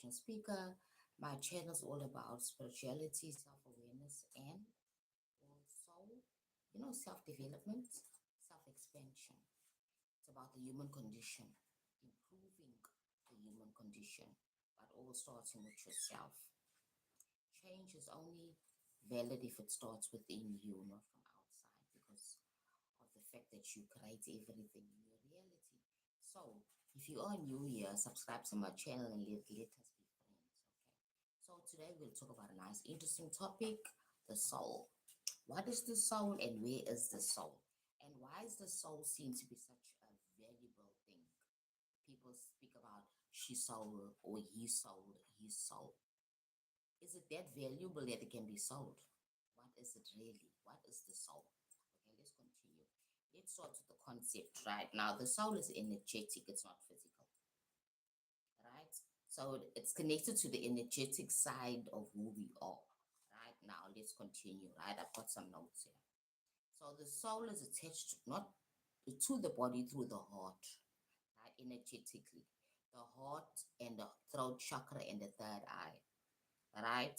inspirational speaker. My channel is all about spirituality, self awareness, and also, self development, self expansion. It's about the human condition, improving the human condition, but all starting with yourself. Change is only valid if it starts within you, not from outside, because of the fact that you create everything in your reality. So, if you are new here, subscribe to my channel and let us be friends. Okay. So today we'll talk about a nice, interesting topic: the soul. What is the soul, and where is the soul? And why is the soul seen to be such a valuable thing? People speak about she sold or he sold his soul. Is it that valuable that it can be sold? What is it really? What is the soul? Okay, let's continue. Let's start with the concept right now. The soul is energetic, it's not physical, right? So it's connected to the energetic side of who we are. Right now, let's continue. Right, I've got some notes here. So the soul is attached not to the body through the heart, right? Energetically, the heart and the throat chakra and the third eye, right?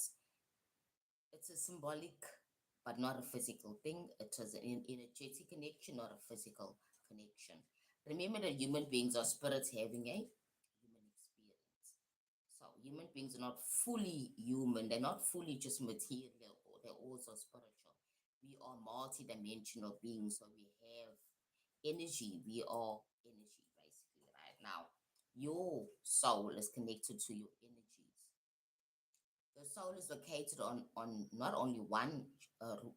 It's a symbolic but not a physical thing. It is an energetic connection, not a physical connection. Remember that human beings are spirits having a human experience. So human beings are not fully human. They're not fully just material, or they're also spiritual. We are multi-dimensional beings. So we have energy. We are energy, basically, right now. Your soul is connected to your energies. The soul is located on not only one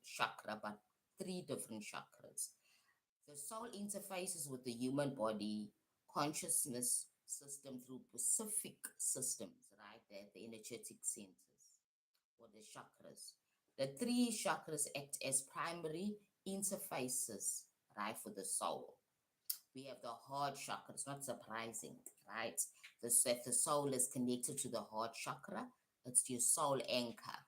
chakra, but three different chakras. The soul interfaces with the human body consciousness system through specific systems, right? The energetic centers or the chakras. The three chakras act as primary interfaces, right, for the soul. We have the heart chakra. It's not surprising, right? If the soul is connected to the heart chakra, it's your soul anchor,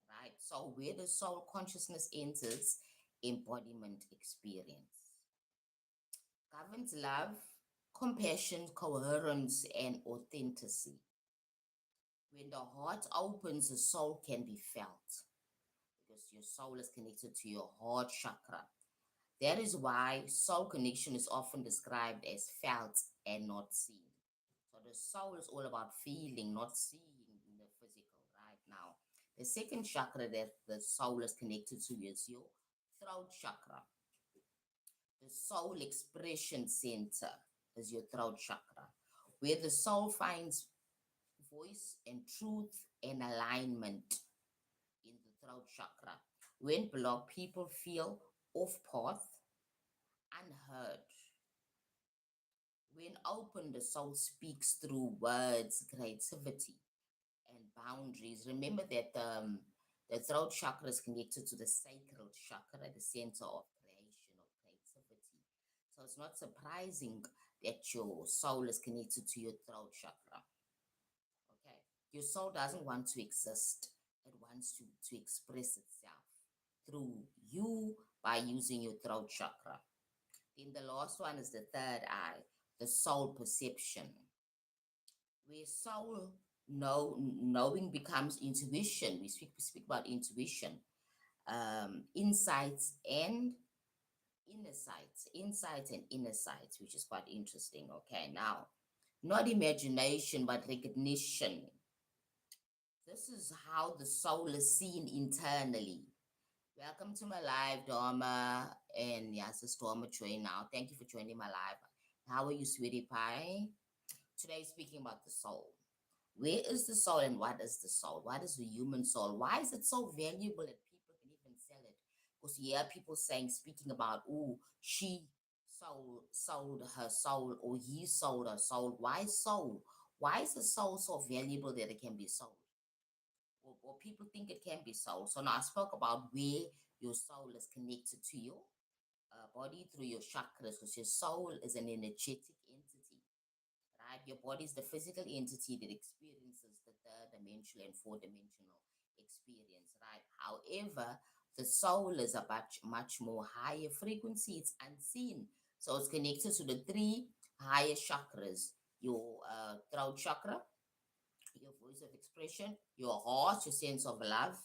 right? So where the soul consciousness enters, embodiment experience governs love, compassion, coherence, and authenticity. When the heart opens, the soul can be felt because your soul is connected to your heart chakra. That is why soul connection is often described as felt and not seen. So the soul is all about feeling, not seeing in the physical right now. The second chakra that the soul is connected to is your throat chakra. The soul expression center is your throat chakra, where the soul finds voice and truth and alignment in the throat chakra. When blocked, people feel off path, unheard. When open, the soul speaks through words, creativity, and boundaries. Remember that the throat chakra is connected to the sacral chakra, the center of creation, of creativity. So it's not surprising that your soul is connected to your throat chakra. Okay. Your soul doesn't want to exist, it wants to express itself through you by using your throat chakra. Then the last one is the third eye, the soul perception, where soul knowing becomes intuition. We speak about intuition, insights and insights and inner sights, which is quite interesting. Okay, now not imagination but recognition. This is how the soul is seen internally. Welcome to my live, Dharma. And yes, it's Dharma Joy now. Thank you for joining my live. How are you, sweetie pie? Today, speaking about the soul. Where is the soul and what is the soul? What is the human soul? Why is it so valuable that people can even sell it? Because you hear people saying, speaking about, oh, she sold her soul or he sold her soul. Why soul? Why is the soul so valuable that it can be sold? Or people think it can be sold. So now I spoke about where your soul is connected to your body through your chakras, because your soul is an energetic entity, right? Your body is the physical entity that experiences the third dimensional and four-dimensional experience, right? However, the soul is a much more higher frequency. It's unseen. So it's connected to the three higher chakras, your throat chakra, voice of expression, your heart, your sense of love.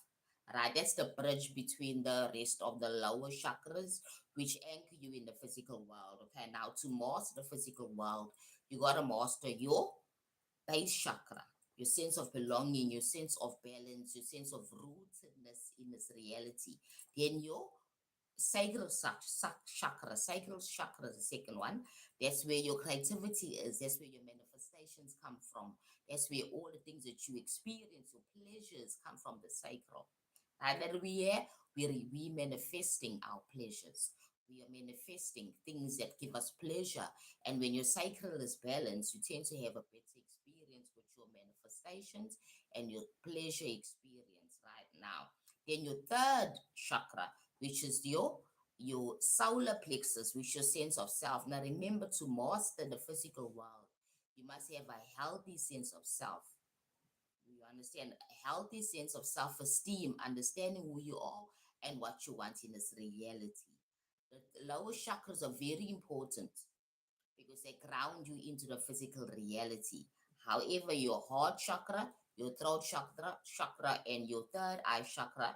Right, that's the bridge between the rest of the lower chakras, which anchor you in the physical world. Okay, now to master the physical world, you gotta master your base chakra, your sense of belonging, your sense of balance, your sense of rootedness in this reality. Then your sacral chakra is the second one. That's where your creativity is. That's where your manifestations come from. That's where all the things that you experience, your pleasures, come from the sacral. Right? That we manifesting our pleasures. We are manifesting things that give us pleasure. And when your cycle is balanced, you tend to have a better experience with your manifestations and your pleasure experience right now. Then your third chakra, which is your solar plexus, which is your sense of self. Now remember, to master the physical world, you must have a healthy sense of self. You understand? A healthy sense of self-esteem, understanding who you are and what you want in this reality. The lower chakras are very important because they ground you into the physical reality. However, your heart chakra, your throat chakra, and your third eye chakra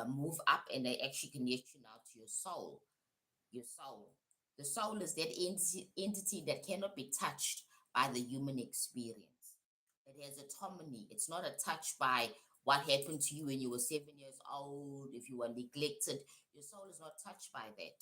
move up, and they actually connect you now to your soul. Your soul. The soul is that entity that cannot be touched by the human experience. It has autonomy. It's not touched by what happened to you when you were 7 years old, if you were neglected. Your soul is not touched by that.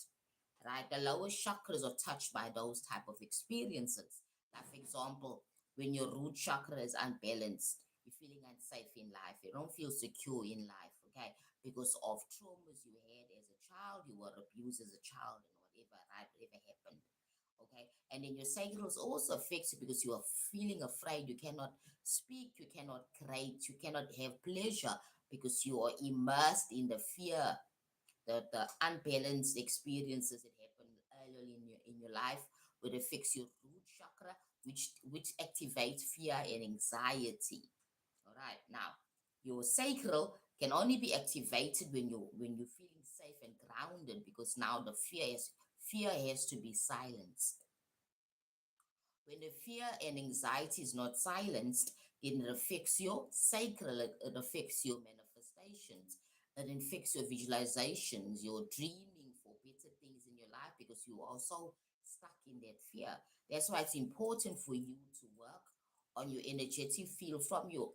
Right? The lower chakras are touched by those type of experiences. Like, for example, when your root chakra is unbalanced, you're feeling unsafe in life. You don't feel secure in life, okay? Because of traumas you had as a child, you were abused as a child, and whatever, right? Whatever happened, okay? And then your sacral is also affected because you are feeling afraid. You cannot speak, you cannot create, you cannot have pleasure because you are immersed in the fear, the unbalanced experiences that happen early in your life, will affect your root chakra, which activates fear and anxiety. All right, now your sacral can only be activated when you're feeling safe and grounded, because now the fear has to be silenced. When the fear and anxiety is not silenced, then it affects your sacral, it affects your manifestations, it affects your visualizations, your dreaming for better things in your life, because you're also stuck in that fear. That's why it's important for you to work on your energetic field from your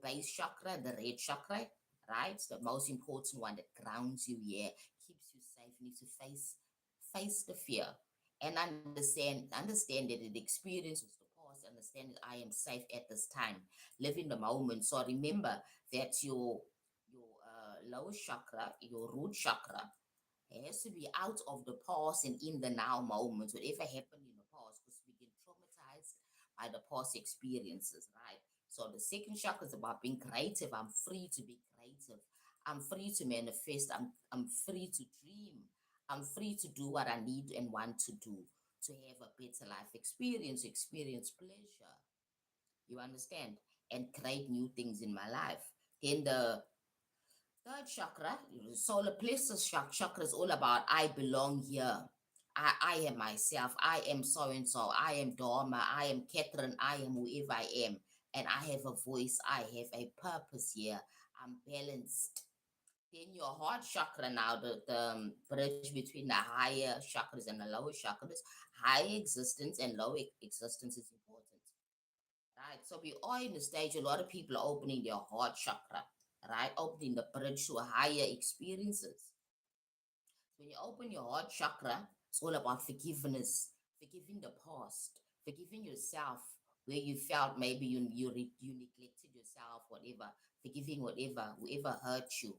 base chakra, the red chakra, right? It's the most important one that grounds you here, keeps you safe. You need to face the fear and understand that the experience was the past. Understand that I am safe at this time. Live in the moment. So remember that your lower chakra, your root chakra, has to be out of the past and in the now moment. Whatever happened in the past, because we get traumatized by the past experiences, right? So the second chakra is about being creative. I'm free to be creative. I'm free to manifest. I'm free to dream. I'm free to do what I need and want to do, to have a better life experience pleasure. You understand? And create new things in my life. Then the third chakra, solar plexus chakra, is all about I belong here. I am myself. I am so and so. I am Dharma. I am Catherine. I am whoever I am. And I have a voice. I have a purpose here. I'm balanced. Then your heart chakra now, the bridge between the higher chakras and the lower chakras, higher existence and lower existence is important. Right. So we are in the stage, a lot of people are opening their heart chakra, right? Opening the bridge to higher experiences. When you open your heart chakra, it's all about forgiveness, forgiving the past, forgiving yourself where you felt maybe you neglected yourself, whatever, forgiving whatever, whoever hurt you,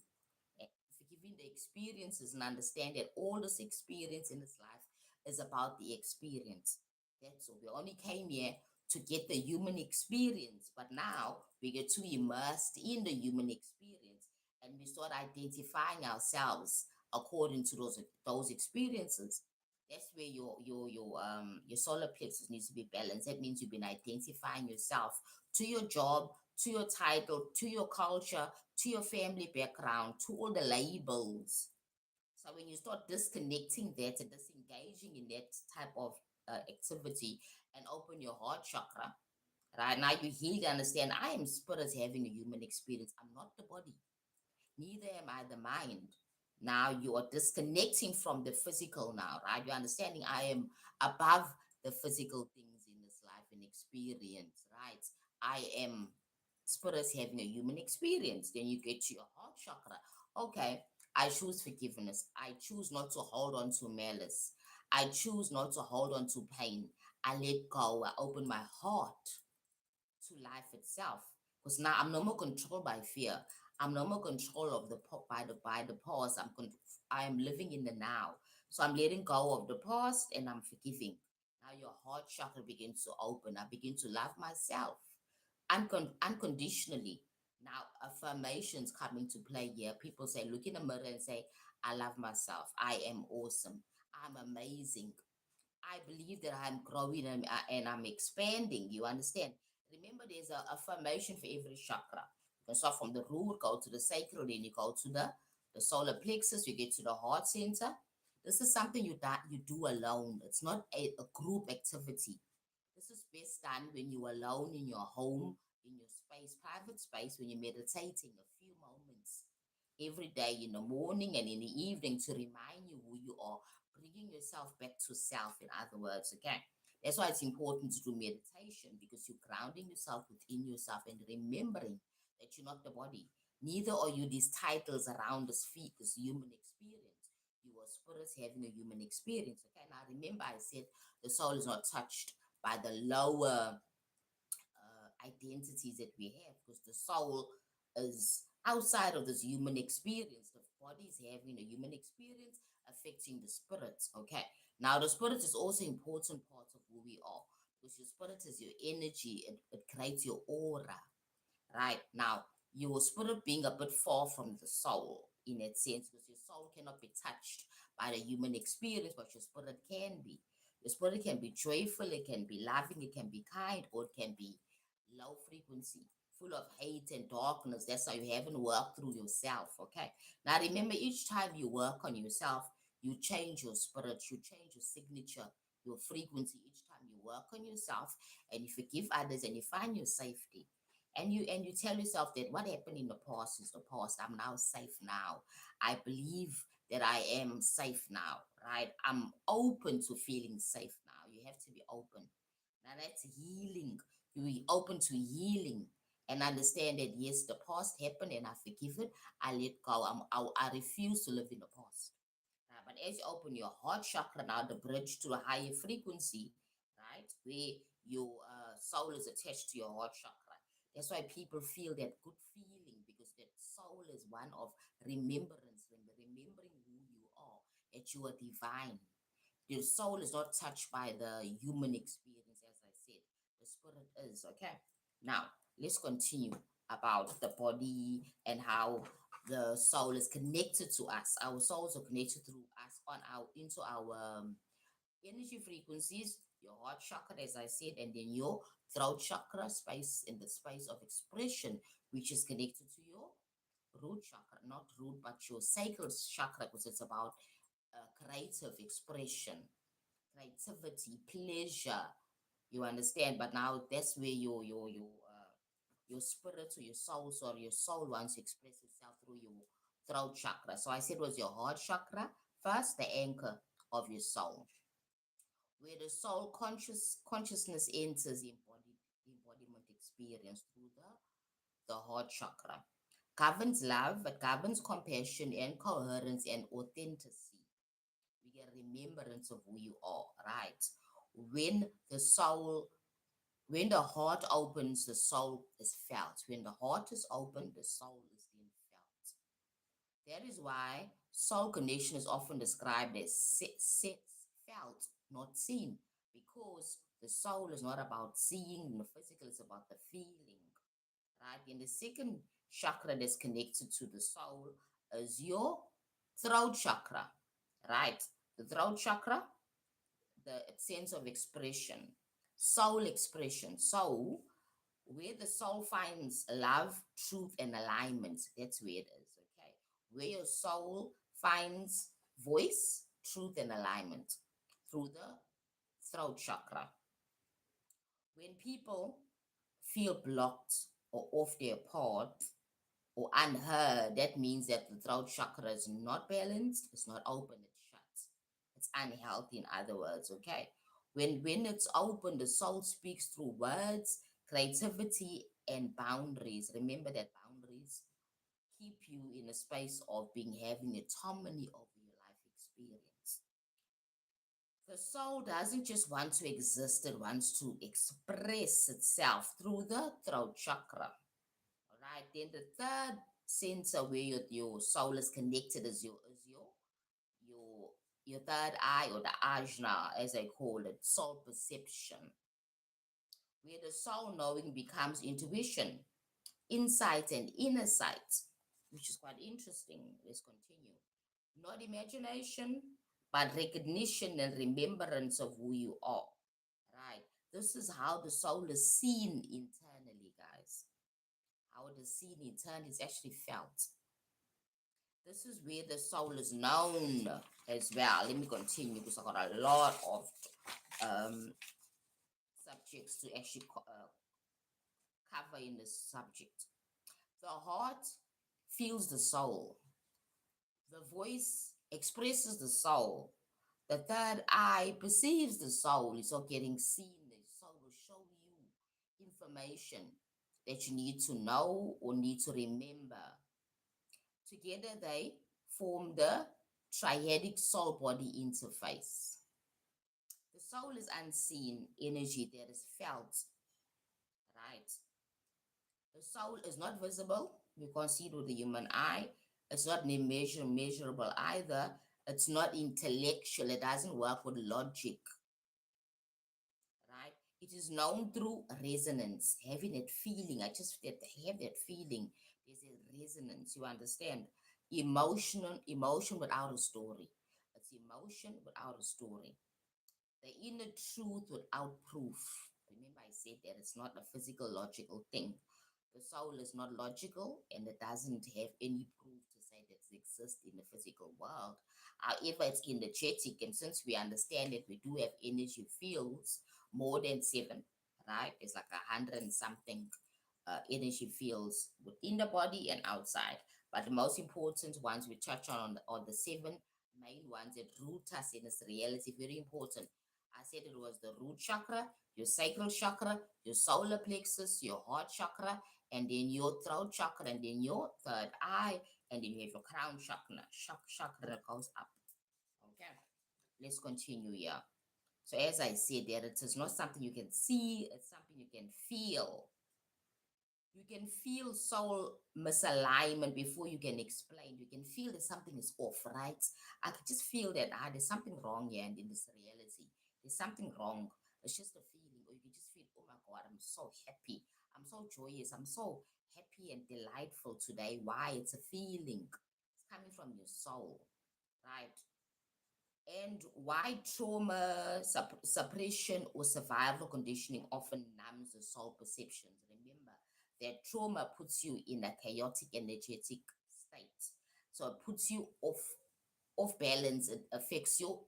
and forgiving the experiences, and understand that all this experience in this life is about the experience. That's all. We only came here to get the human experience, but now we get too immersed in the human experience, and we start identifying ourselves according to those experiences. That's where your solar plexus needs to be balanced. That means you've been identifying yourself to your job, to your title, to your culture, to your family background, to all the labels. So when you start disconnecting that and disengaging in that type of activity, and open your heart chakra, Right now, you heal to understand I am spirit having a human experience. I'm not the body, neither am I the mind. Now you are disconnecting from the physical now, right? You're understanding I am above the physical things in this life and experience, right? I am spirit having a human experience. Then you get to your heart chakra. Okay, I choose forgiveness. I choose not to hold on to malice. I choose not to hold on to pain. I let go. I open my heart to life itself. Because now I'm no more controlled by fear. I'm no more controlled of by the past. I am living in the now. So I'm letting go of the past and I'm forgiving. Now your heart chakra begins to open. I begin to love myself unconditionally. Now affirmations come into play here. People say, look in the mirror and say, I love myself. I am awesome. I'm amazing. I believe that I'm growing and I'm expanding. You understand? Remember, there's a affirmation for every chakra. You can start from the root, go to the sacral, then you go to the solar plexus, you get to the heart center. This is something you do alone. It's not a group activity. This is best done when you're alone in your home, in your space, private space, when you're meditating a few moments every day in the morning and in the evening to remind you who you are, bringing yourself back to self, in other words, okay? That's why it's important to do meditation because you're grounding yourself within yourself and remembering that you're not the body. Neither are you these titles around this feet, this human experience. You are spirits having a human experience. Okay, now remember I said the soul is not touched by the lower identities that we have because the soul is outside of this human experience. The body is having a human experience affecting the spirit. Okay. Now, the spirit is also important part of who we are because your spirit is your energy, it creates your aura. Right now, your spirit being a bit far from the soul in that sense, because your soul cannot be touched by the human experience, but your spirit can be. Your spirit can be joyful, it can be loving, it can be kind, or it can be low frequency, full of hate and darkness. That's how you haven't worked through yourself. Okay. Now remember, each time you work on yourself, you change your spirit, you change your signature, your frequency each time you work on yourself and you forgive others and you find your safety and you tell yourself that what happened in the past is the past. I'm now safe now. I believe that I am safe now, right? I'm open to feeling safe now. You have to be open. Now that's healing. You be open to healing and understand that yes, the past happened and I forgive it. I let go. I refuse to live in the past. But as you open your heart chakra now, the bridge to a higher frequency, right, where your soul is attached to your heart chakra. That's why people feel that good feeling because that soul is one of remembrance, remembering who you are, that you are divine. The soul is not touched by the human experience, as I said. The spirit is, okay? Now, let's continue about the body and how the soul is connected to us. Our souls are connected through us on our into our energy frequencies, your heart chakra, as I said, and then your throat chakra space in the space of expression, which is connected to your root chakra, not root, but your sacral chakra, because it's about creative expression, creativity, pleasure. You understand? But now that's where your spirit or your soul or your soul wants to express itself through your throat chakra. So I said it was your heart chakra first, the anchor of your soul, where the soul consciousness enters embodiment experience through the heart chakra. Governs love, it governs compassion and coherence and authenticity. We get remembrance of who you are, right? When the soul, when the heart opens, the soul is felt. When the heart is open, the soul is then felt. That is why soul connection is often described as felt, not seen, because the soul is not about seeing the physical, it's about the feeling, right? And the second chakra that's connected to the soul is your throat chakra, right? The throat chakra, the sense of expression, soul expression. So, where the soul finds love, truth, and alignment, that's where it is, okay? Where your soul finds voice, truth, and alignment through the throat chakra. When people feel blocked or off their path or unheard, that means that the throat chakra is not balanced, it's not open, it's shut. It's unhealthy, in other words, okay? When it's open, the soul speaks through words, creativity, and boundaries. Remember that boundaries keep you in a space of being having autonomy over your life experience. The soul doesn't just want to exist, it wants to express itself through the throat chakra. All right. Then the third center where your soul is connected is your your third eye, or the ajna, as I call it, soul perception, where the soul knowing becomes intuition, insight, and inner sight, which is quite interesting. Let's continue. Not imagination, but recognition and remembrance of who you are. Right. This is how the soul is seen internally, guys. How it is seen internally is actually felt. This is where the soul is known as well. Let me continue because I got a lot of um, subjects to actually cover in this subject. The heart feels the soul. The voice expresses the soul. The third eye perceives the soul. It's all getting seen. The soul will show you information that you need to know or need to remember. Together, they form the triadic soul body interface. The soul is unseen energy that is felt, right? The soul is not visible. You can't see it with the human eye. It's not measurable either. It's not intellectual. It doesn't work with logic, right? It is known through resonance, having that feeling. I just have that feeling. There's a resonance. You understand? Emotion without a story. It's emotion without a story. The inner truth without proof. Remember, I said that it's not a physical, logical thing. The soul is not logical and it doesn't have any proof to say that it exists in the physical world. However, it's energetic, and since we understand that we do have energy fields, more than seven, right? It's like 100 and something energy fields within the body and outside. But the most important ones we touch on the seven main ones that root us in this reality, very important. I said it was the root chakra, your sacral chakra, your solar plexus, your heart chakra, and then your throat chakra, and then your third eye, and then you have your crown chakra that goes up. Okay, let's continue here. So as I said, that it is not something you can see, it's something you can feel. You can feel soul misalignment before you can explain. You can feel that something is off, right? I could just feel that there's something wrong here and in this reality. There's something wrong. It's just a feeling, or you can just feel, oh my God, I'm so happy. I'm so joyous. I'm so happy and delightful today. Why? It's a feeling. It's coming from your soul, right? And why trauma, suppression, or survival conditioning often numbs the soul perceptions. Remember that trauma puts you in a chaotic energetic state. So it puts you off balance. It affects your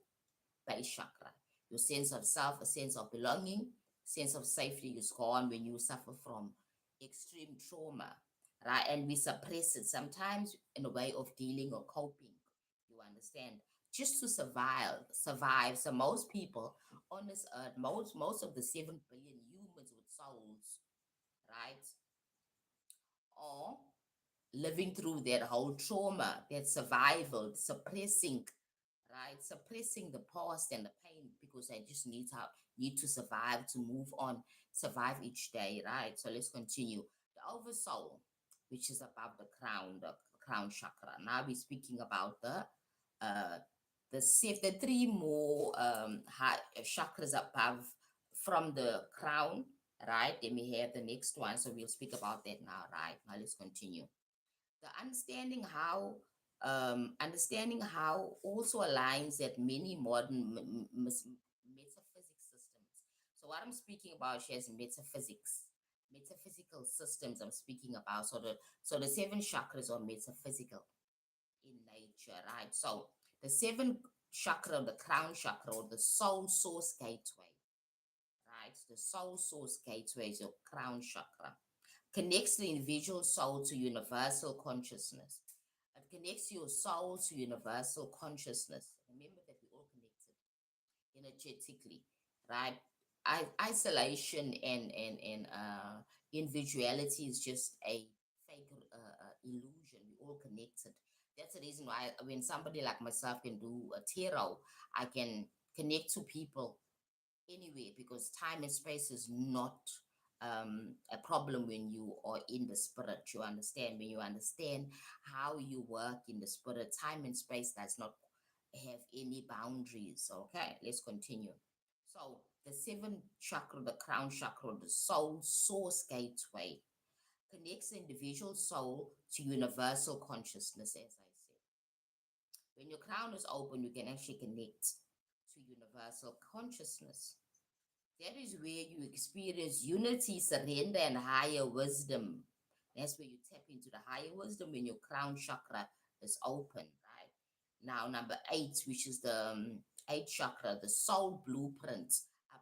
base chakra. Your sense of self, a sense of belonging, sense of safety is gone when you suffer from extreme trauma, right? And we suppress it sometimes in a way of dealing or coping. You understand? Just to survive. So most people on this earth, most of the 7 billion humans with souls, right, are living through that whole trauma, that survival, suppressing, right? Suppressing the past and the pain because I just need to survive, to move on, survive each day, right? So let's continue. The oversoul, which is above the crown chakra. Now we're speaking about uh the three more high chakras above from the crown, right? Then we have the next one. So we'll speak about that now, right? Now let's continue. The understanding how also aligns that many modern metaphysics systems. So what I'm speaking about here is metaphysical systems. I'm speaking about so the seven chakras are metaphysical in nature, right? So the seven chakra, the crown chakra, or the soul source gateway, right? The soul source gateway is your crown chakra. Connects the individual soul to universal consciousness. It connects your soul to universal consciousness. Remember that we're all connected energetically, right? Isolation and individuality is just a fake illusion. We're all connected. That's the reason why when somebody like myself can do a tarot, I can connect to people anyway because time and space is not a problem when you are in the spirit. You understand? When you understand how you work in the spirit, time and space does not have any boundaries. Okay, let's continue. So, the seventh chakra, the crown chakra, the soul source gateway, connects the individual soul to universal consciousness, as I said. When your crown is open, you can actually connect to universal consciousness. That is where you experience unity, surrender, and higher wisdom. That's where you tap into the higher wisdom when your crown chakra is open, right? Now, number eight, which is the eighth chakra, the soul blueprint.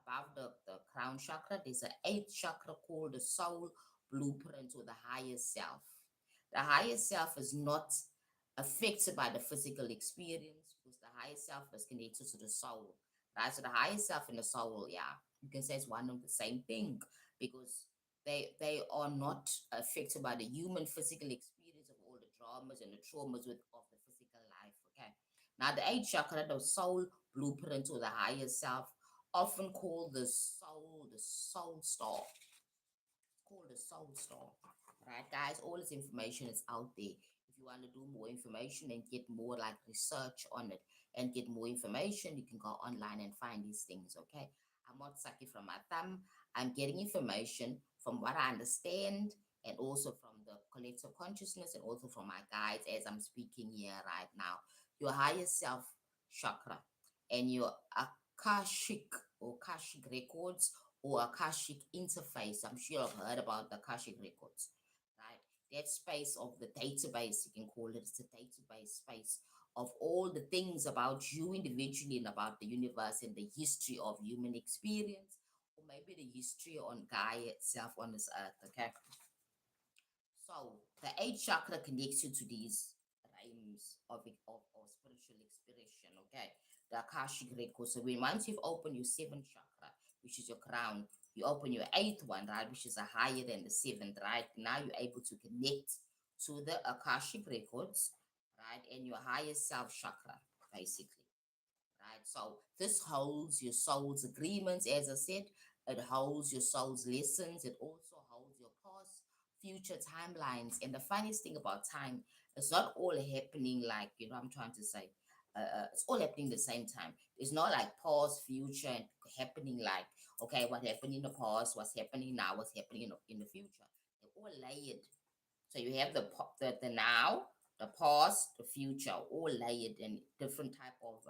Above the crown chakra, there's an eighth chakra called the soul blueprint or the higher self. The higher self is not affected by the physical experience because the higher self is connected to the soul, right? So the higher self and the soul, yeah, you can say it's one of the same thing because they are not affected by the human physical experience of all the dramas and the traumas of the physical life. Okay. Now the eighth chakra, the soul blueprint or the higher self, often called the soul star. Called the soul star. Right, guys, all this information is out there. If you want to do more information and get more like research on it and get more information, you can go online and find these things. Okay, I'm not sucking from my thumb. I'm getting information from what I understand and also from the collective consciousness and also from my guides as I'm speaking here right now. Your higher self chakra and your akashic or akashic records or akashic interface. I'm sure I've heard about the akashic records, right? That space of the database, you can call it, it's a database space of all the things about you individually and about the universe and the history of human experience, or maybe the history on Gaia itself on this earth. Okay. So the eighth chakra connects you to these realms of spiritual expression. Okay. The Akashic record. So when once you've opened your seventh chakra, which is your crown, you open your eighth one, right, which is a higher than the seventh, right? Now you're able to connect to the Akashic records, right, and your higher self chakra, basically, right? So this holds your soul's agreements, as I said, it holds your soul's lessons, it also holds your past, future timelines. And the funniest thing about time, it's not all happening like, I'm trying to say, it's all happening at the same time. It's not like past, future, and happening like, okay, what happened in the past, what's happening now, what's happening in the future. They're all layered, so you have the now, the past, the future, all layered and different type of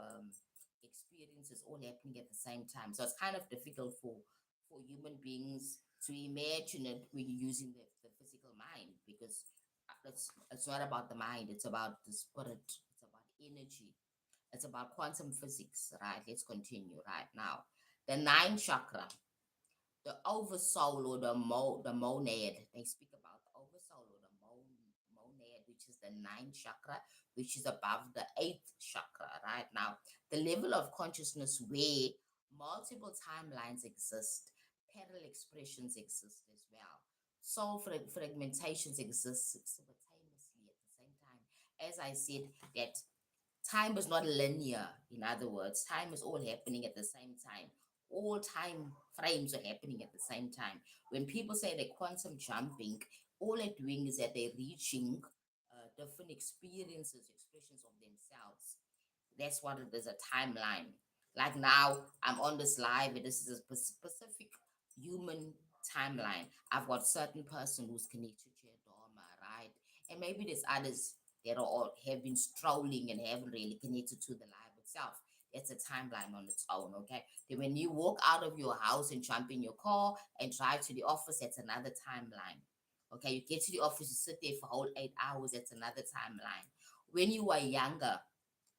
experiences all happening at the same time. So it's kind of difficult for human beings to imagine it when you're using the physical mind because it's not about the mind, it's about the spirit, it's about energy, it's about quantum physics, right? Let's continue right now. The ninth chakra, the oversoul or the monad. They speak about the oversoul or the monad, which is the ninth chakra, which is above the eighth chakra. Right now, the level of consciousness where multiple timelines exist, parallel expressions exist as well. Soul fragmentations exist simultaneously at the same time. As I said, that time is not linear. In other words, time is all happening at the same time. All time frames are happening at the same time. When people say they're quantum jumping, all they're doing is that they're reaching different experiences, expressions of themselves. That's what it is, a timeline. Like now, I'm on this live, and this is a specific human timeline. I've got certain person who's connected to your Dharma, right? And maybe there's others that are all have been strolling and haven't really connected to the live itself. It's a timeline on its own, okay? Then when you walk out of your house and jump in your car and drive to the office, that's another timeline. Okay, you get to the office, you sit there for whole 8 hours, that's another timeline. When you were younger,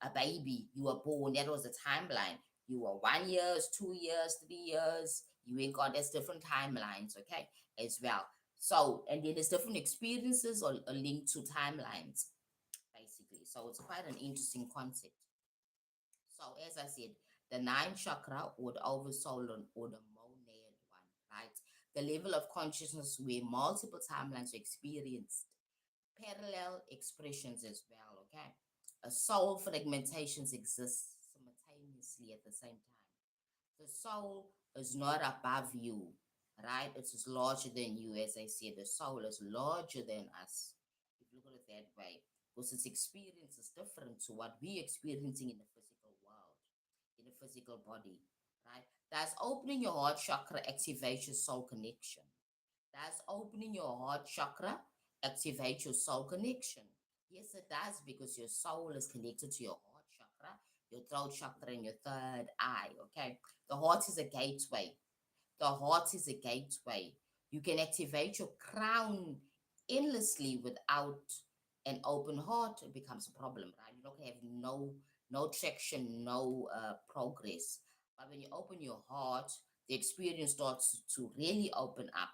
a baby, you were born, that was a timeline. You were 1 year, 2 years, 3 years, You ain't got there's different timelines, okay, as well. So, and then there's different experiences or linked to timelines, basically. So it's quite an interesting concept. So as I said, the nine chakra or the oversoul or the monad one, right? The level of consciousness where multiple timelines are experienced, parallel expressions as well, okay? A soul fragmentations exist simultaneously at the same time. The soul is not above you, right? It's just larger than you. As I said, the soul is larger than us. If you look at it that way, because its experience is different to what we're experiencing in the physical world, in the physical body, right? That's opening your heart chakra activates your soul connection. That's opening your heart chakra activates your soul connection. Yes, it does because your soul is connected to your heart chakra, your throat chakra, and your third eye. Okay, the heart is a gateway. The heart is a gateway. You can activate your crown endlessly without an open heart. It becomes a problem, right? You don't have no traction, no progress. But when you open your heart, the experience starts to really open up.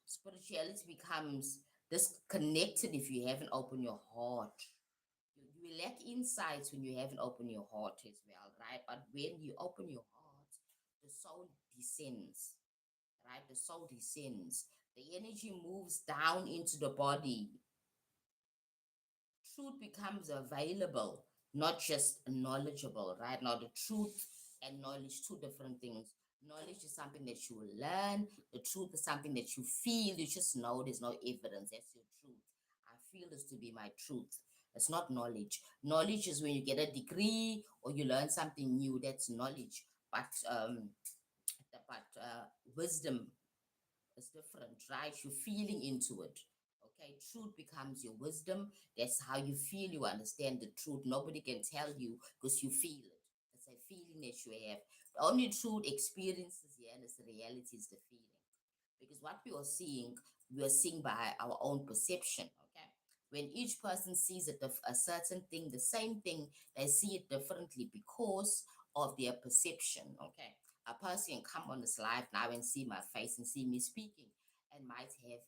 Spirituality becomes disconnected if you haven't opened your heart. You will lack insights when you haven't opened your heart as well, right? But when you open your heart, the soul descends, right? The soul descends. The energy moves down into the body. Truth becomes available, not just knowledgeable, right? Now, the truth and knowledge, two different things. Knowledge is something that you will learn. The truth is something that you feel. You just know there's no evidence. That's your truth. I feel this to be my truth. It's not knowledge. Knowledge is when you get a degree or you learn something new. That's knowledge. But wisdom is different, right? You're feeling into it. Okay, truth becomes your wisdom. That's how you feel. You understand the truth. Nobody can tell you because you feel it. It's a feeling that you have. The only truth experiences here is the reality is the feeling. Because what we are seeing by our own perception. Okay, when each person sees a certain thing, the same thing, they see it differently because of their perception. Okay, a person can come on this live now and see my face and see me speaking and might have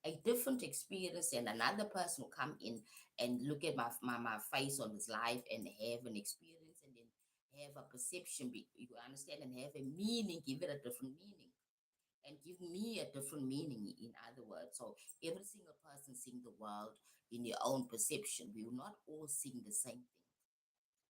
a different experience, and another person will come in and look at my face on this live and have an experience and then have a perception, you understand, and have a meaning, give it a different meaning and give me a different meaning, in other words. So every single person seeing the world in their own perception. We will not all seeing the same thing.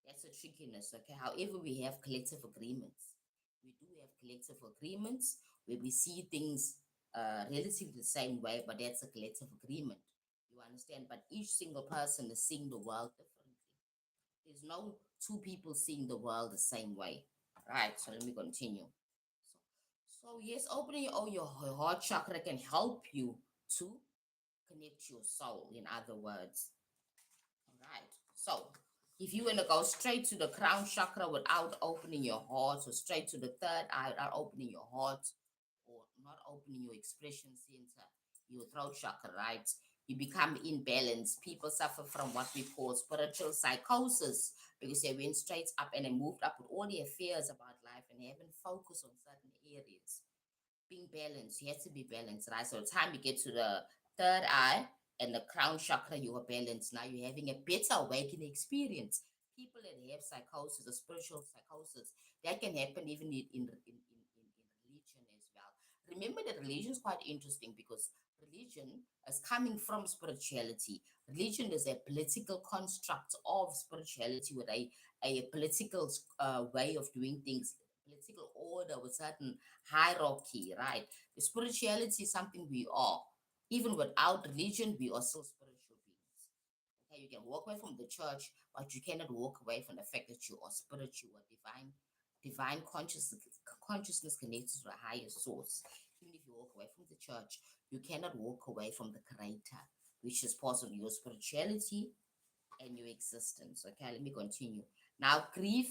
That's a trickiness, okay? However, we have collective agreements. We do have collective agreements where we see things relatively the same way, but that's a collective agreement. You understand? But each single person is seeing the world differently. There's no two people seeing the world the same way. Right, so let me continue. So yes, opening your heart chakra can help you to connect your soul, in other words. All right. So if you want to go straight to the crown chakra without opening your heart, or straight to the third eye without opening your heart, or not opening your expression center, your throat chakra, right? You become imbalanced. People suffer from what we call spiritual psychosis because they went straight up and they moved up with all their fears about life and they haven't focused on certain areas. Being balanced, you have to be balanced, right? So the time you get to the third eye and the crown chakra, you are balanced. Now you're having a better awakening experience. People that have psychosis or spiritual psychosis, that can happen even in religion as well. Remember that religion is quite interesting because religion is coming from spirituality. Religion is a political construct of spirituality with a political way of doing things, political order with certain hierarchy, right? The spirituality is something we are. Even without religion, we are still spiritual beings. Okay, you can walk away from the church, but you cannot walk away from the fact that you are spiritual, divine consciousness connected to a higher source. Even if you walk away from the church, you cannot walk away from the creator, which is part of your spirituality and your existence. Okay, let me continue. Now, grief,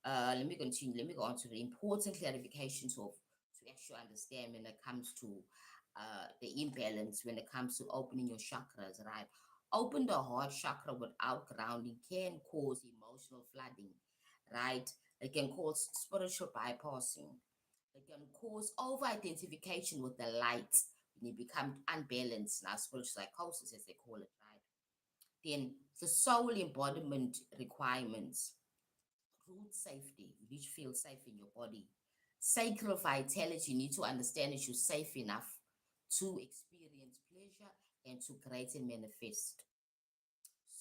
let me continue. Let me go on to the important clarifications to actually understand when it comes to the imbalance, when it comes to opening your chakras, right? Open the heart chakra without grounding can cause emotional flooding, right? It can cause spiritual bypassing. It can cause over identification with the light when you become unbalanced. Now, spiritual psychosis, as they call it, right? Then the soul embodiment requirements: root safety. You need to feel safe in your body. Sacral vitality. You need to understand that you're safe enough to experience pleasure and to create and manifest.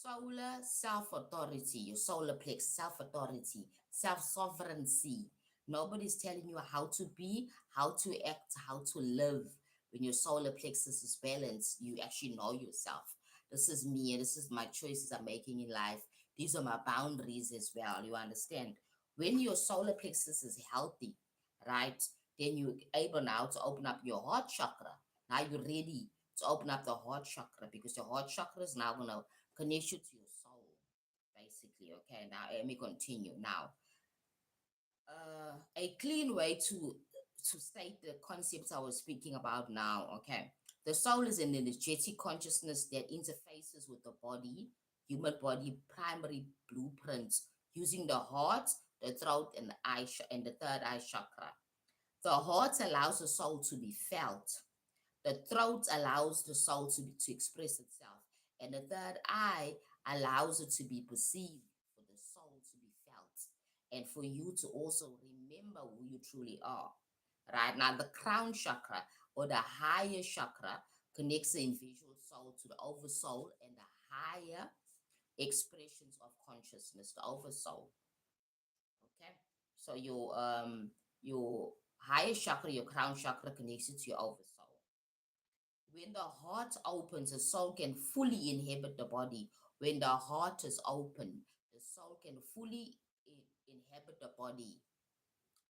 Solar self authority, your solar plex, self authority, self sovereignty. Nobody's telling you how to be, how to act, how to live. When your solar plexus is balanced, you actually know yourself. This is me, and this is my choices I'm making in life. These are my boundaries as well. You understand? When your solar plexus is healthy, right, then you're able now to open up your heart chakra. Now you're ready to open up the heart chakra, because your heart chakra is now going to connect you to your soul, basically. Okay, now let me continue. Now, a clean way to state the concepts I was speaking about now. Okay, the soul is an energetic consciousness that interfaces with the body, human body primary blueprints, using the heart, the throat, and the and the third eye chakra. The heart allows the soul to be felt. The throat allows the soul to express itself. And the third eye allows it to be perceived, for the soul to be felt, and for you to also remember who you truly are. Right now, the crown chakra, or the higher chakra, connects the individual soul to the oversoul and the higher expressions of consciousness, the oversoul. Okay, so your higher chakra, your crown chakra, connects you to your oversoul. When the heart opens, the soul can fully inhabit the body. When the heart is open, the soul can fully inhabit the body.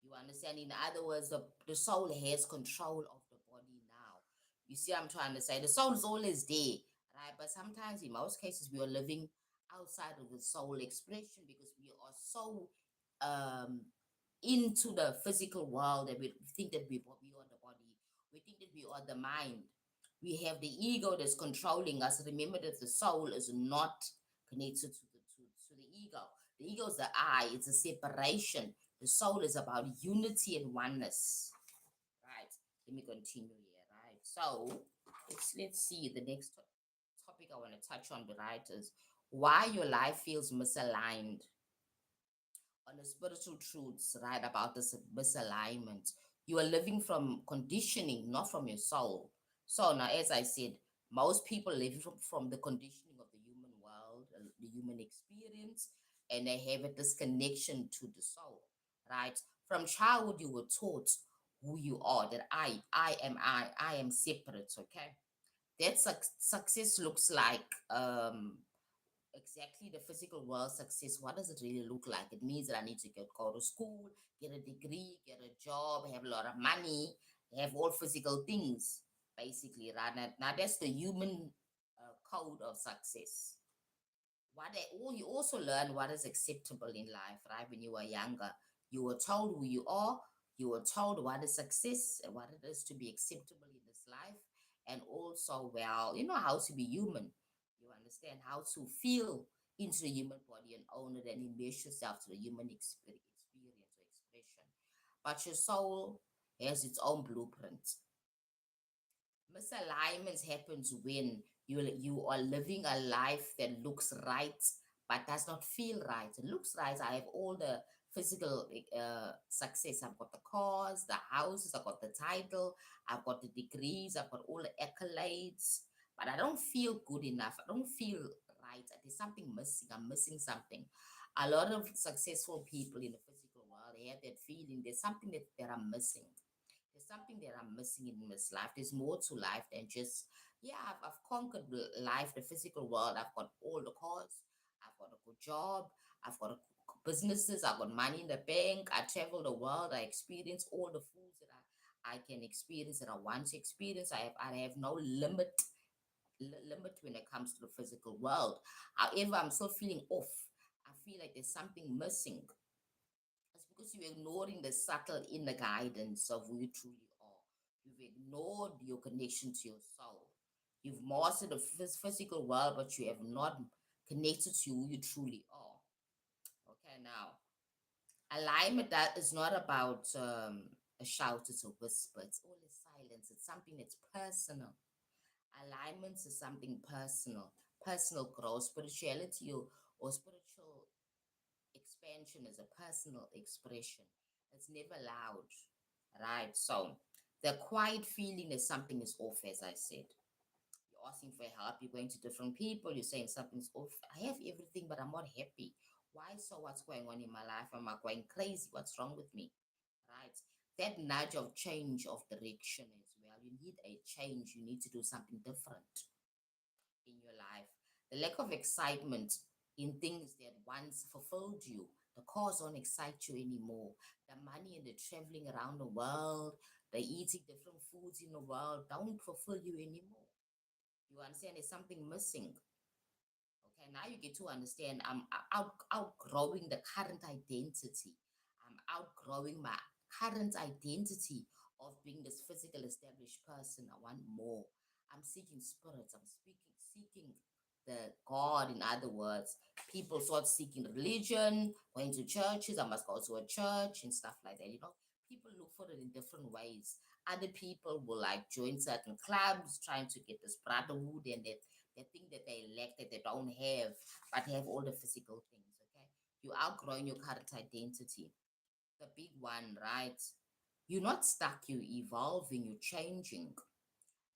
You understand? In other words, the soul has control of the body now. You see, I'm trying to say the soul is always there, right? But sometimes, in most cases, we are living outside of the soul expression because we are so um, into the physical world that we think that we are the body. We think that we are the mind. We have the ego that's controlling us. Remember that the soul is not connected to the ego. The ego is the I, it's a separation. The soul is about unity and oneness. Right. Let me continue here, right? So let's see the next topic I want to touch on, right, is why your life feels misaligned. On the spiritual truths, right, about this misalignment. You are living from conditioning, not from your soul. So now, as I said, most people live from the conditioning of the human world, the human experience, and they have a disconnection to the soul, right? From childhood, you were taught who you are, that I am separate, okay? That success looks like exactly the physical world success. What does it really look like? It means that I need to go to school, get a degree, get a job, have a lot of money, have all physical things, basically, right? Now that's the human code of success. You also learn what is acceptable in life, right? When you were younger, you were told who you are, you were told what is success and what it is to be acceptable in this life, and also, well, you know how to be human. You understand how to feel into the human body and own it and immerse yourself to the human experience or expression. But your soul has its own blueprint. Misalignments happens when you are living a life that looks right but does not feel right. It looks right. I have all the physical success. I've got the cars, the houses, I've got the title, I've got the degrees, I've got all the accolades, but I don't feel good enough. I don't feel right. There's something missing. I'm missing something. A lot of successful people in the physical world, they have that feeling there's something that I'm missing. There's something that I'm missing in this life. There's more to life than just, yeah, I've conquered life, the physical world. I've got all the cars. I've got a good job. I've got businesses. I've got money in the bank. I travel the world. I experience all the foods that I can experience that I want to experience. I have no limit when it comes to the physical world. However, I'm still feeling off. I feel like there's something missing. It's because you're ignoring the subtle inner guidance of who you truly are. You've ignored your connection to your soul. You've mastered the physical world, but you have not connected to who you truly are. Okay, now alignment that is not about a shout, it's a whisper, it's all a silence, it's something that's personal. Alignments is something personal, personal growth, spirituality or spiritual expansion is a personal expression. It's never loud, right? So the quiet feeling is something is off, as I said. You're asking for help, you're going to different people, you're saying something's off. I have everything, but I'm not happy. Why? So what's going on in my life? Am I going crazy? What's wrong with me? Right? That nudge of change of direction as well. You need a change. You need to do something different in your life. The lack of excitement in things that once fulfilled you, the cars don't excite you anymore. The money and the traveling around the world, the eating different foods in the world don't fulfill you anymore. You understand there's something missing. Okay, now you get to understand I'm outgrowing the current identity. I'm outgrowing my current identity of being this physical established person. I want more. I'm seeking spirits. I'm seeking the God, in other words. People start seeking religion, going to churches. I must go to a church and stuff like that. People look for it in different ways. Other people will like join certain clubs, trying to get this brotherhood and that they think that they lack, that they don't have, but have all the physical things, okay? You're outgrowing your current identity. The big one, right? You're not stuck, you're evolving, you're changing.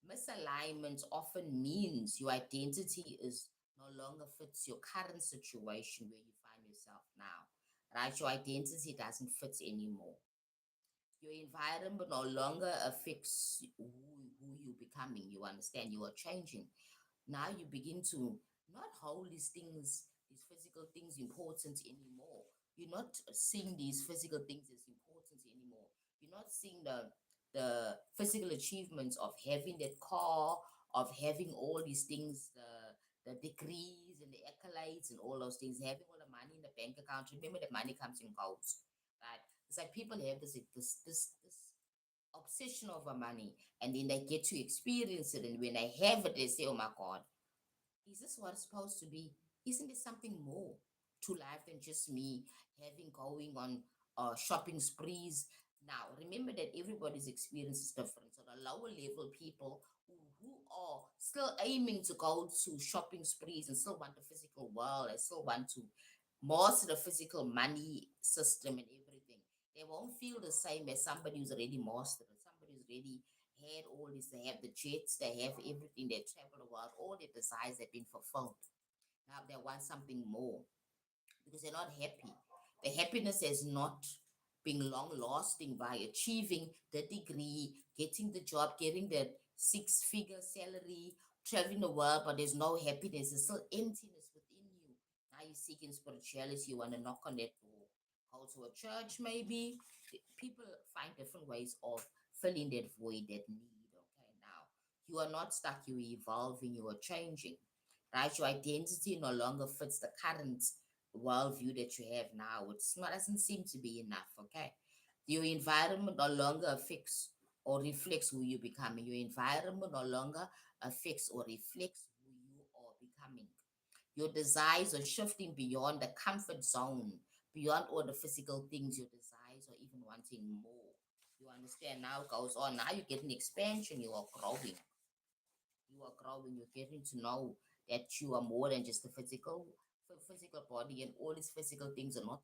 Misalignment often means your identity is no longer fits your current situation where you find yourself now, right? Your identity doesn't fit anymore. Your environment no longer affects who you're becoming. You understand? You are changing. Now you begin to not hold these things, these physical things important anymore. You're not seeing these physical things as important anymore. You're not seeing the physical achievements of having that car, of having all these things, the degrees and the accolades and all those things, having all the money in the bank account. Remember that money comes and goes, right? It's like people have this obsession over money, and then they get to experience it, and when they have it, they say, "Oh my God, is this what it's supposed to be? Isn't there something more to life than just me having going on shopping sprees?" Now, remember that everybody's experience is different. So the lower level people who are still aiming to go to shopping sprees and still want the physical world and still want to master the physical money system and everything, they won't feel the same as somebody who's already mastered it, somebody who's already had all this. They have the jets, they have everything, they travel the world, all their desires have been fulfilled. Now they want something more because they're not happy. The happiness has not been long lasting by achieving the degree, getting the job, getting the six-figure salary, traveling the world, but there's no happiness. There's still emptiness within you. Now you're seeking spirituality, you want to knock on that door. Go to a church, maybe. People find different ways of filling that void, that need. Okay, now you are not stuck, you're evolving, you are changing. Right? Your identity no longer fits the current worldview that you have now. It's not doesn't seem to be enough, okay? Your environment no longer affects or reflects who you're becoming. Your environment no longer affects or reflects who you are becoming. Your desires are shifting beyond the comfort zone, beyond all the physical things. Your desires are even wanting more. You understand? Now it goes on. Now you're getting expansion. You are growing. You are growing. You're getting to know that you are more than just a physical body, and all these physical things are not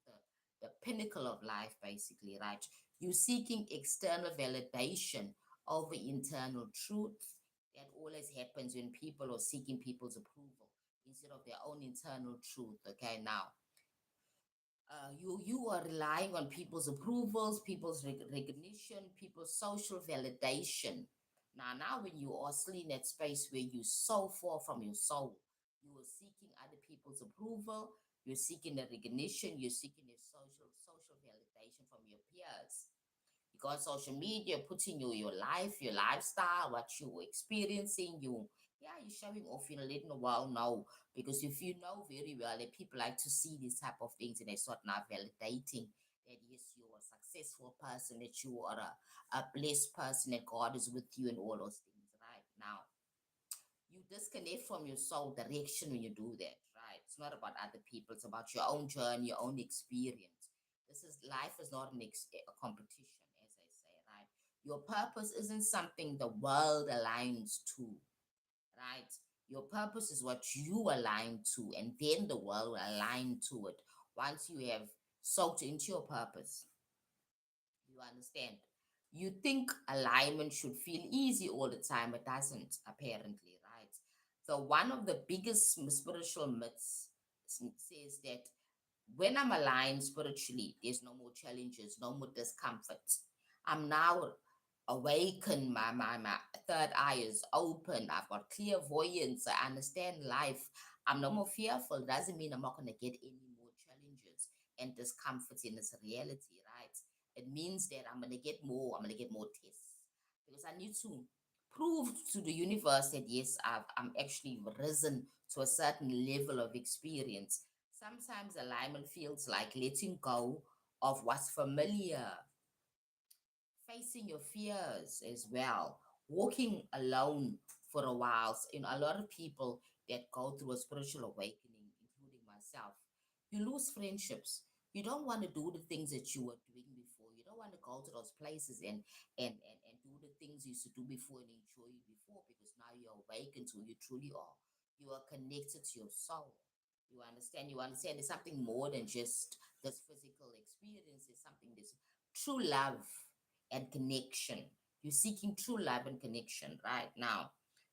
the pinnacle of life, basically, right? You're seeking external validation over internal truth. That always happens when people are seeking people's approval instead of their own internal truth. Okay, now you are relying on people's approvals, people's recognition, people's social validation. Now, when you are still in that space where you so far from your soul, you are seeking other people's approval, you're seeking the recognition, you're seeking the social validation from your peers, because social media putting your life, your lifestyle, what you're experiencing, you're showing off, letting the world know. Because if you know very well that people like to see these type of things, and they start now validating that yes, you're a successful person, that you are a blessed person, that God is with you, and all those things, right? Now you disconnect from your soul direction when you do that, right? It's not about other people, it's about your own journey, your own experience. This is life is not a competition, as I say, Your purpose isn't something the world aligns to, right? Your purpose is what you align to, and then the world will align to it once you have soaked into your purpose. You understand? You think alignment should feel easy all the time. It doesn't, apparently, right? So, one of the biggest spiritual myths says that when I'm aligned spiritually, there's no more challenges, no more discomfort. I'm now awakened, my third eye is open, I've got clairvoyance, I understand life. I'm no more fearful. Doesn't mean I'm not gonna get any more challenges and discomforts in this reality, right? It means that I'm gonna get more tests because I need to prove to the universe that yes, I'm actually risen to a certain level of experience. Sometimes alignment feels like letting go of what's familiar, facing your fears as well, walking alone for a while. A lot of people that go through a spiritual awakening, including myself, you lose friendships. You don't want to do the things that you were doing before. You don't want to go to those places and do the things you used to do before and enjoy it before, because now you're awakened to who you truly are. You are connected to your soul. You understand? You understand there's something more than just this physical experience. There's something, this true love and connection. You're seeking true love and connection right now.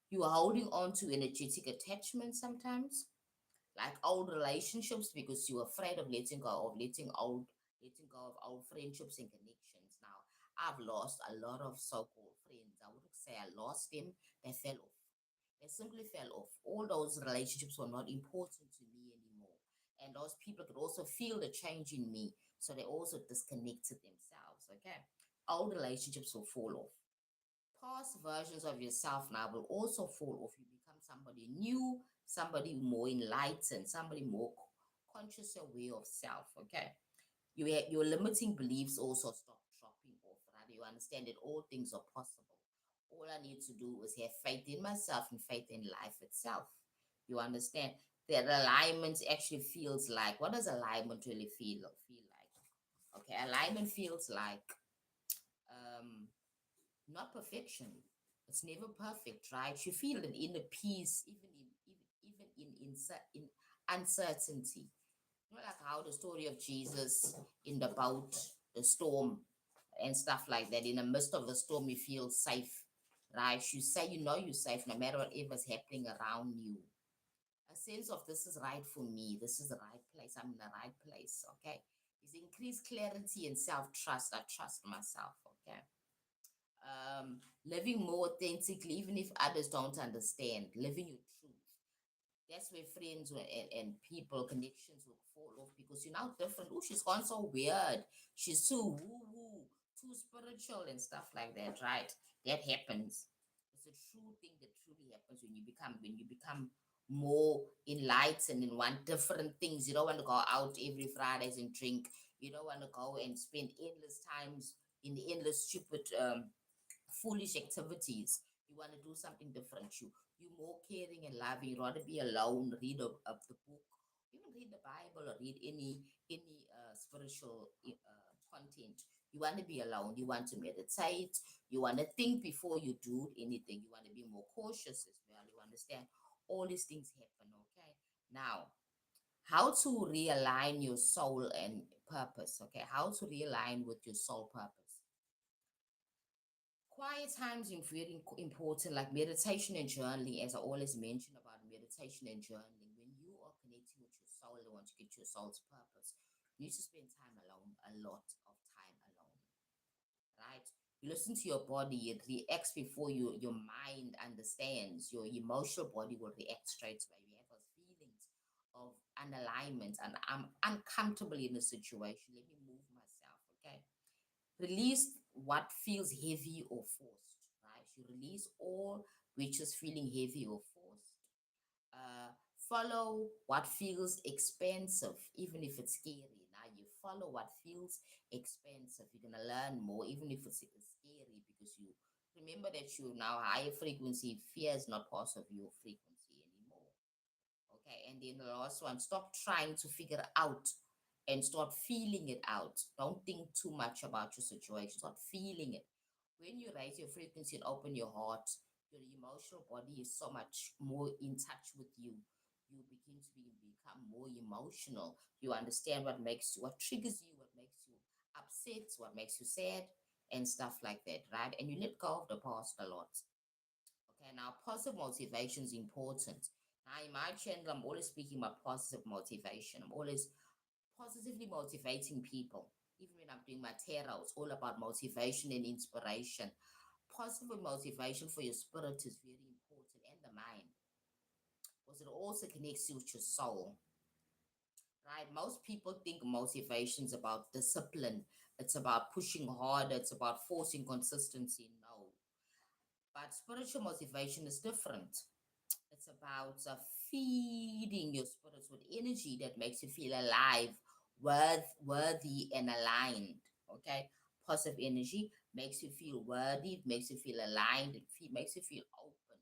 You are holding on to energetic attachment sometimes, like old relationships, because you're afraid of letting go of old friendships and connections. Now, I've lost a lot of so-called friends. I wouldn't say I lost them, they fell off. They simply fell off. All those relationships were not important to me anymore. And those people could also feel the change in me. So they also disconnected themselves. Okay. Old relationships will fall off. Past versions of yourself now will also fall off. You become somebody new, somebody more enlightened, somebody more conscious, aware of self. Okay. Your limiting beliefs also stop dropping off, right? You understand that all things are possible. All I need to do is have faith in myself and faith in life itself. You understand that alignment actually feels like, what does alignment really feel like? Okay, alignment feels like um not perfection. It's never perfect, right? You feel an inner peace, even in uncertainty. Like how the story of Jesus in the boat, the storm, and stuff like that. In the midst of the storm, you feel safe, right? You say you know you're safe no matter whatever's happening around you. A sense of this is right for me, this is the right place, I'm in the right place, okay? It's increased clarity and self trust. I trust myself, okay? Living more authentically, even if others don't understand, living your truth. That's where friends and people connections will fall off, because you're now different. Oh, she's gone so weird. She's too woo woo, too spiritual and stuff like that, right? That happens. It's a true thing that truly happens when you become more enlightened and want different things. You don't want to go out every Fridays and drink. You don't want to go and spend endless times in the endless stupid foolish activities. You want to do something different. You more caring and loving. You rather be alone, read of the book, even read the Bible or read any spiritual content. You want to be alone. You want to meditate. You want to think before you do anything. You want to be more cautious as well. You understand? All these things happen. Okay. Now, how to realign your soul and purpose. Okay. How to realign with your soul purpose. Quiet times are very important, like meditation and journaling, as I always mention about meditation and journaling. When you are connecting with your soul and want to get your soul's purpose, you need to spend time alone, a lot of time alone, right? You listen to your body, it reacts before your mind understands. Your emotional body will react straight away. You have those feelings of unalignment, and I'm uncomfortable in a situation. Let me move myself, okay? Release what feels heavy or forced, right? You release all which is feeling heavy or forced. Follow what feels expensive, even if it's scary. Now you follow what feels expensive. You're gonna learn more, even if it's scary, because you remember that you now higher frequency. Fear is not part of your frequency anymore. Okay, and then the last one, stop trying to figure out and start feeling it out. Don't think too much about your situation. Start feeling it. When you raise your frequency and open your heart, your emotional body is so much more in touch with you. You begin to become more emotional. You understand what makes you, what triggers you, what makes you upset, what makes you sad, and stuff like that, right? And you let go of the past a lot. Okay, now positive motivation is important. Now, in my channel, I'm always speaking about positive motivation. I'm always positively motivating people. Even when I'm doing my tarot, it's all about motivation and inspiration. Positive motivation for your spirit is very important, and the mind, because it also connects you with your soul, right? Most people think motivation is about discipline, it's about pushing harder, it's about forcing consistency. No, but spiritual motivation is different. It's about feeding your spirits with energy that makes you feel alive, worthy, and aligned. Okay, positive energy makes you feel worthy, makes you feel aligned, makes you feel open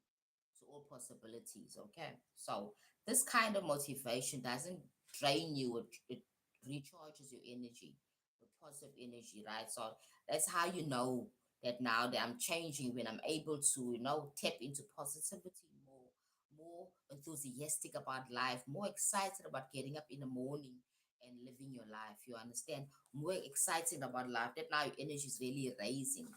to all possibilities. Okay, so this kind of motivation doesn't drain you; it recharges your energy with positive energy, right? So that's how you know that now that I'm changing when I'm able to, tap into positivity more enthusiastic about life, more excited about getting up in the morning and living your life. You understand? More excited about life. That now your energy is really raising.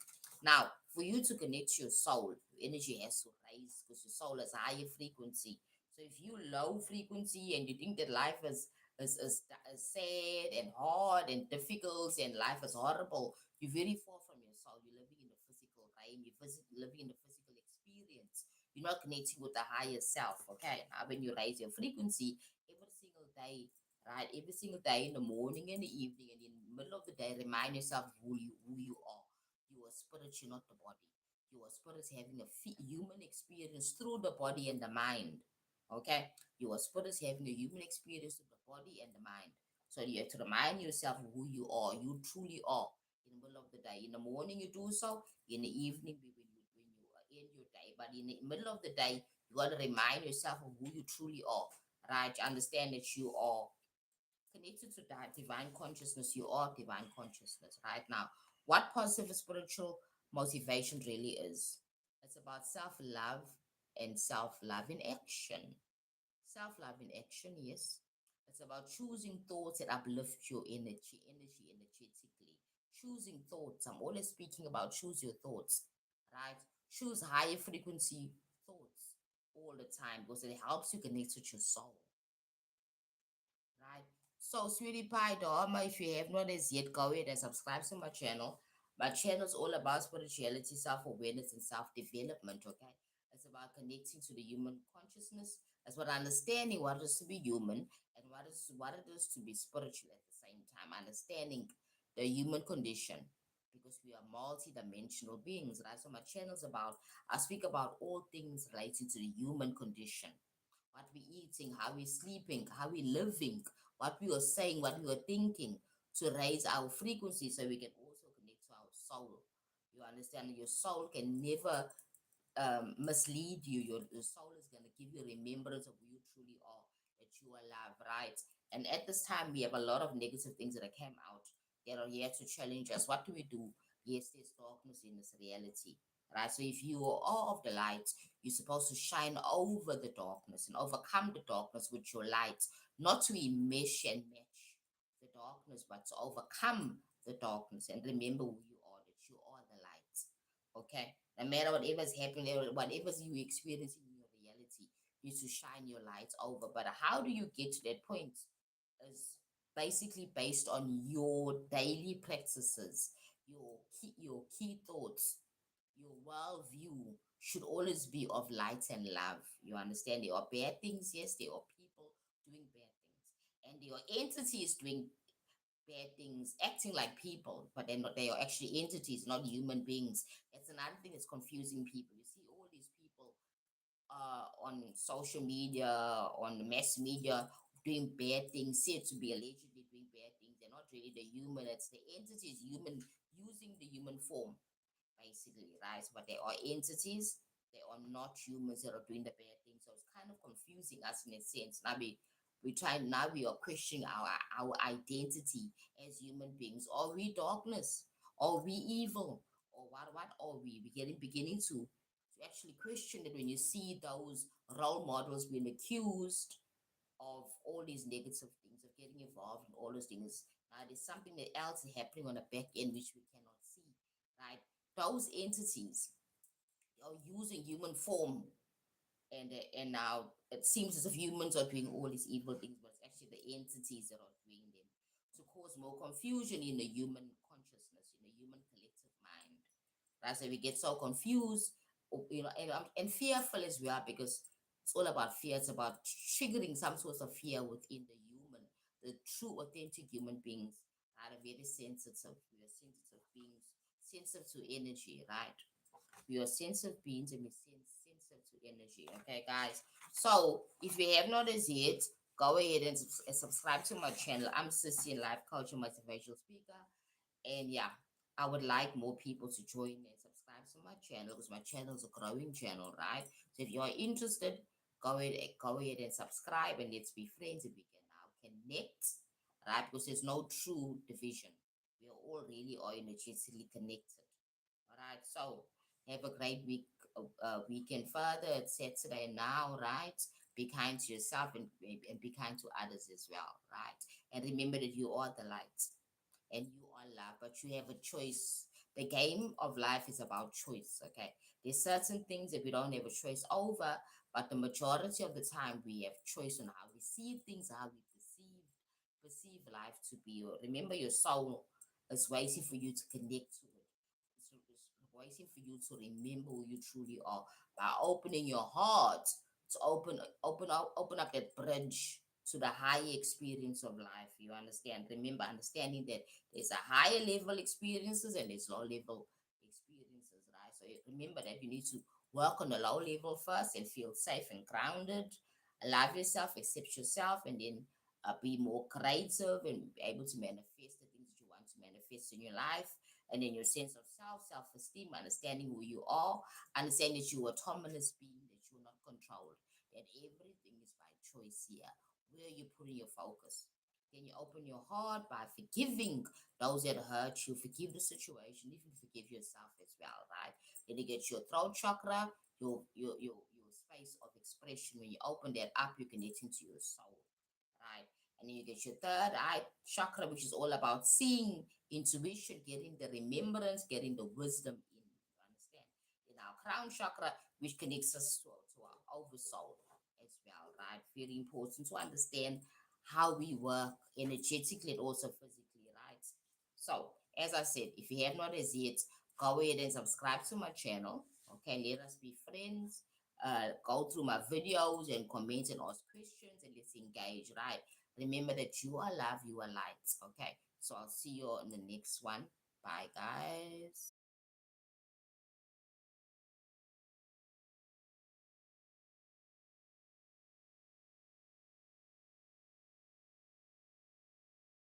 Now, for you to connect to your soul, your energy has to raise because your soul has a higher frequency. So if you low frequency and you think that life is sad and hard and difficult and life is horrible, you're very far from your soul. You're living in the physical realm. Living in the physical experience. You're not connecting with the higher self. Okay. Now, when you raise your frequency every single day, right? Every single day in the morning and the evening and in the middle of the day, remind yourself who you are. You are spirit, you're not the body. You are spirit having a human experience through the body and the mind. Okay? You are spirit having a human experience through the body and the mind. So you have to remind yourself who you are. You truly are in the middle of the day. In the morning, you do so. In the evening, when you are in your day. But in the middle of the day, you got to remind yourself of who you truly are. Right? You understand that you are connected to that divine consciousness. You are divine consciousness right now. What positive spiritual motivation really is? It's about self-love and self-love in action. Self-love in action, yes. It's about choosing thoughts that uplift your energetically. Choosing thoughts. I'm always speaking about choose your thoughts, right? Choose higher frequency thoughts all the time because it helps you connect with your soul, right? So, sweetie pie Dharma, if you have not as yet, go ahead and subscribe to my channel. My channel is all about spirituality, self awareness, and self development. Okay, it's about connecting to the human consciousness. It's about understanding what it is to be human and what it is to be spiritual at the same time. Understanding the human condition because we are multi-dimensional beings, right? So my channel is about I speak about all things relating to the human condition, what we eating, how we sleeping, how we living, what we are saying, what we are thinking, to raise our frequency so we can also connect to our soul. You understand? Your soul can never mislead you. Your soul is going to give you remembrance of who you truly are, that you are love, right? And at this time, we have a lot of negative things that came out that are here to challenge us. What do we do? Yes, there's darkness in this reality, right? So if you are of the light, you're supposed to shine over the darkness and overcome the darkness with your light, not to enmesh and match the darkness, but to overcome the darkness and remember who you are, that you are the light. Okay? No matter whatever's happening, whatever's you experiencing in your reality, you need to shine your lights over. But how do you get to that point? Is basically based on your daily practices, your key thoughts, your worldview should always be of light and love. You understand? There are bad things, yes, there are people doing bad things, and there are entities doing bad things, acting like people, but they're not, they are actually entities, not human beings. That's another thing that's confusing people. You see all these people on social media, on mass media, doing bad things, said to be allegedly doing bad things. They're not really the human, it's the entities, human, using the human form, basically, right? But they are entities, they are not humans that are doing the bad things. So it's kind of confusing us in a sense. Now we are questioning our identity as human beings. Are we darkness? Are we evil? or what are we getting beginning to actually question it when you see those role models being accused of all these negative things, of getting involved in all those things. Now there's something that else happening on the back end which we cannot see, right? Those entities are using human form, and now it seems as if humans are doing all these evil things, but it's actually the entities that are doing them to cause more confusion in the human consciousness, in the human collective mind. Right? So we get so confused, and fearful as we are, because it's all about fear. It's about triggering some sort of fear within the human, the true, authentic human beings are very sensitive. We are sensitive beings, sensitive to energy, right? We are sensitive beings and we sensitive to energy. Okay, guys. So if you have not as yet, go ahead and subscribe to my channel. I'm Sissy, life coach and motivational speaker. And yeah, I would like more people to join and subscribe to my channel, because my channel is a growing channel, right? So if you are interested, go ahead and subscribe, and let's be friends, and we can now connect, right? Because there's no true division. We are all really are energetically connected. All right. So have a great weekend further. It's Saturday now, right? Be kind to yourself, and be kind to others as well, right? And remember that you are the light and you are love, but you have a choice. The game of life is about choice, okay? There's certain things that we don't have a choice over, but the majority of the time we have choice on how we see things, how we perceive life to be. Remember, your soul is waiting for you to connect to it. It's waiting for you to remember who you truly are by opening your heart to open up that bridge to the higher experience of life. You understand? Remember, understanding that there's a higher level experiences and there's low level experiences, right? So remember that you need to work on the low level first and feel safe and grounded. Love yourself, accept yourself, and then be more creative and be able to manifest the things that you want to manifest in your life. And then your sense of self-esteem, understanding who you are, understanding that you're autonomous being, that you're not controlled, that everything is by choice here. Where are you putting your focus? Then you open your heart by forgiving those that hurt you, forgive the situation, even forgive yourself as well, right? Then you get your throat chakra, your space of expression. When you open that up, you connect into your soul, right? And then you get your third eye chakra, which is all about seeing, intuition, getting the remembrance, getting the wisdom in. You understand? In our crown chakra, which connects us to our oversoul as well, right? Very important to understand how we work energetically and also physically, right? So, as I said, if you have not as yet, go ahead and subscribe to my channel. Okay, let us be friends. Go through my videos and comment and ask questions, and let's engage, right? Remember that you are love, you are light. Okay, so I'll see you in the next one. Bye, guys.